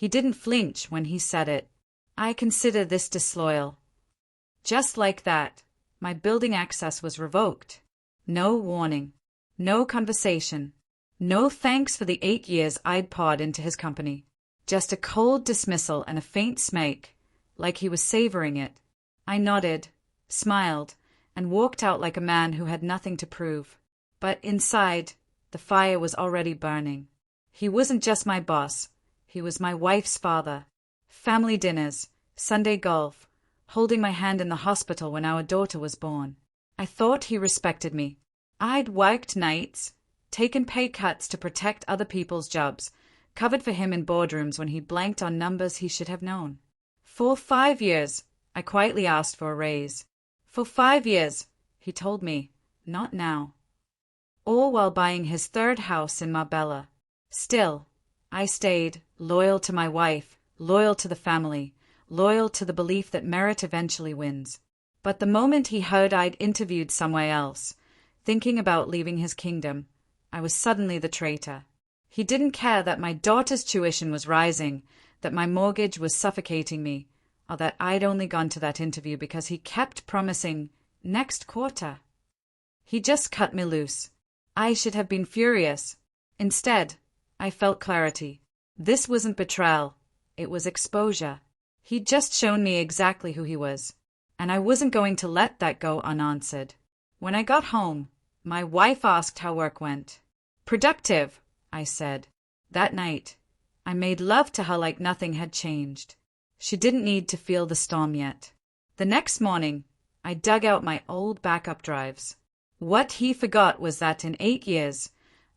He didn't flinch when he said it. "I consider this disloyal." Just like that, my building access was revoked. No warning. No conversation. No thanks for the 8 years I'd poured into his company. Just a cold dismissal and a faint smirk, like he was savoring it. I nodded, smiled, and walked out like a man who had nothing to prove. But inside, the fire was already burning. He wasn't just my boss. He was my wife's father. Family dinners, Sunday golf, holding my hand in the hospital when our daughter was born. I thought he respected me. I'd worked nights, taken pay cuts to protect other people's jobs, covered for him in boardrooms when he blanked on numbers he should have known. For 5 years, I quietly asked for a raise. For 5 years, he told me, not now. All while buying his third house in Marbella. Still, I stayed, loyal to my wife, loyal to the family, loyal to the belief that merit eventually wins. But the moment he heard I'd interviewed somewhere else, thinking about leaving his kingdom, I was suddenly the traitor. He didn't care that my daughter's tuition was rising, that my mortgage was suffocating me, or that I'd only gone to that interview because he kept promising next quarter. He just cut me loose. I should have been furious. Instead, I felt clarity. This wasn't betrayal. It was exposure. He'd just shown me exactly who he was, and I wasn't going to let that go unanswered. When I got home, my wife asked how work went. "Productive," I said. That night, I made love to her like nothing had changed. She didn't need to feel the storm yet. The next morning, I dug out my old backup drives. What he forgot was that in 8 years,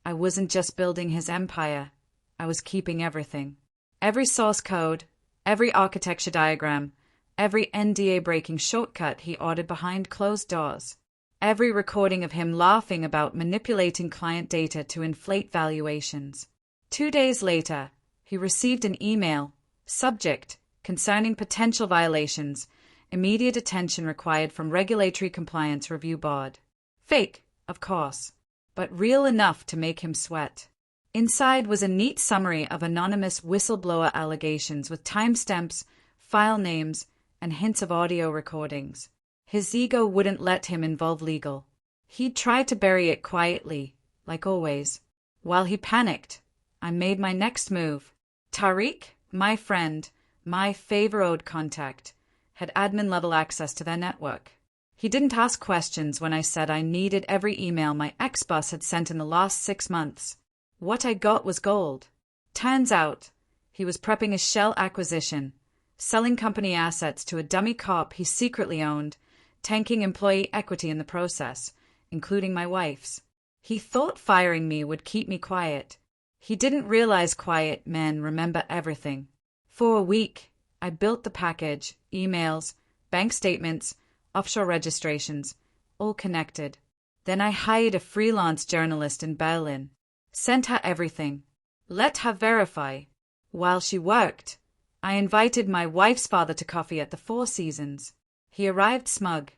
I wasn't just building his empire, I was keeping everything. Every source code, every architecture diagram, every NDA-breaking shortcut he ordered behind closed doors. Every recording of him laughing about manipulating client data to inflate valuations. 2 days later, he received an email, subject, concerning potential violations, immediate attention required from Regulatory Compliance Review Board. Fake, of course, but real enough to make him sweat. Inside was a neat summary of anonymous whistleblower allegations with timestamps, file names, and hints of audio recordings. His ego wouldn't let him involve legal. He'd tried to bury it quietly, like always. While he panicked, I made my next move. Tariq, my friend, my favorite contact, had admin-level access to their network. He didn't ask questions when I said I needed every email my ex-boss had sent in the last 6 months. What I got was gold. Turns out, he was prepping a shell acquisition, selling company assets to a dummy cop he secretly owned, tanking employee equity in the process, including my wife's. He thought firing me would keep me quiet. He didn't realize quiet men remember everything. For a week, I built the package, emails, bank statements, offshore registrations, all connected. Then I hired a freelance journalist in Berlin, sent her everything, let her verify. While she worked, I invited my wife's father to coffee at the Four Seasons. He arrived smug.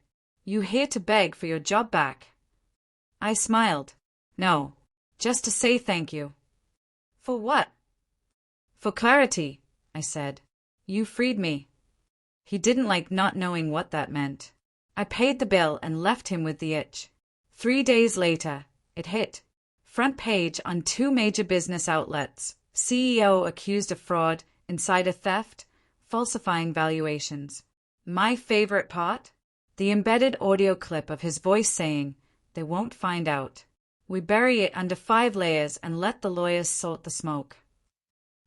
"You here to beg for your job back?" I smiled. "No, just to say thank you." "For what?" "For clarity," I said. "You freed me." He didn't like not knowing what that meant. I paid the bill and left him with the itch. 3 days later, it hit. Front page on 2 major business outlets. CEO accused of fraud, insider theft, falsifying valuations. My favorite part? The embedded audio clip of his voice saying, "They won't find out. We bury it under 5 layers and let the lawyers sort the smoke."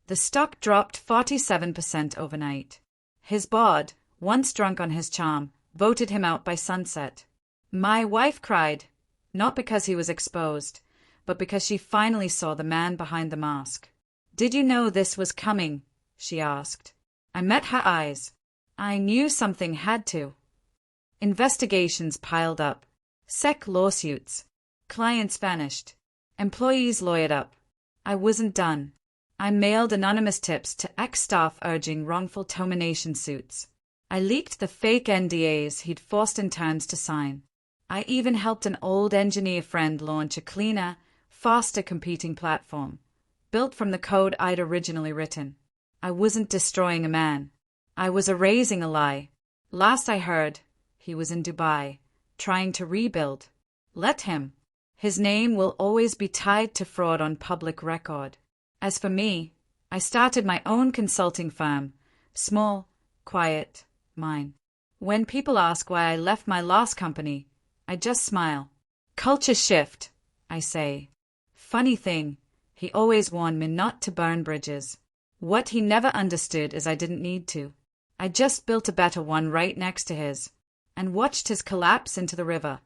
The stock dropped 47% overnight. His board, once drunk on his charm, voted him out by sunset. My wife cried, not because he was exposed, but because she finally saw the man behind the mask. "Did you know this was coming?" she asked. I met her eyes. I knew something had to. Investigations piled up. SEC lawsuits. Clients vanished. Employees lawyered up. I wasn't done. I mailed anonymous tips to ex-staff urging wrongful termination suits. I leaked the fake NDAs he'd forced interns to sign. I even helped an old engineer friend launch a cleaner, faster competing platform, built from the code I'd originally written. I wasn't destroying a man. I was erasing a lie. Last I heard, he was in Dubai, trying to rebuild. Let him. His name will always be tied to fraud on public record. As for me, I started my own consulting firm. Small, quiet, mine. When people ask why I left my last company, I just smile. Culture shift, I say. Funny thing, he always warned me not to burn bridges. What he never understood is I didn't need to. I just built a better one right next to his, and watched his collapse into the river.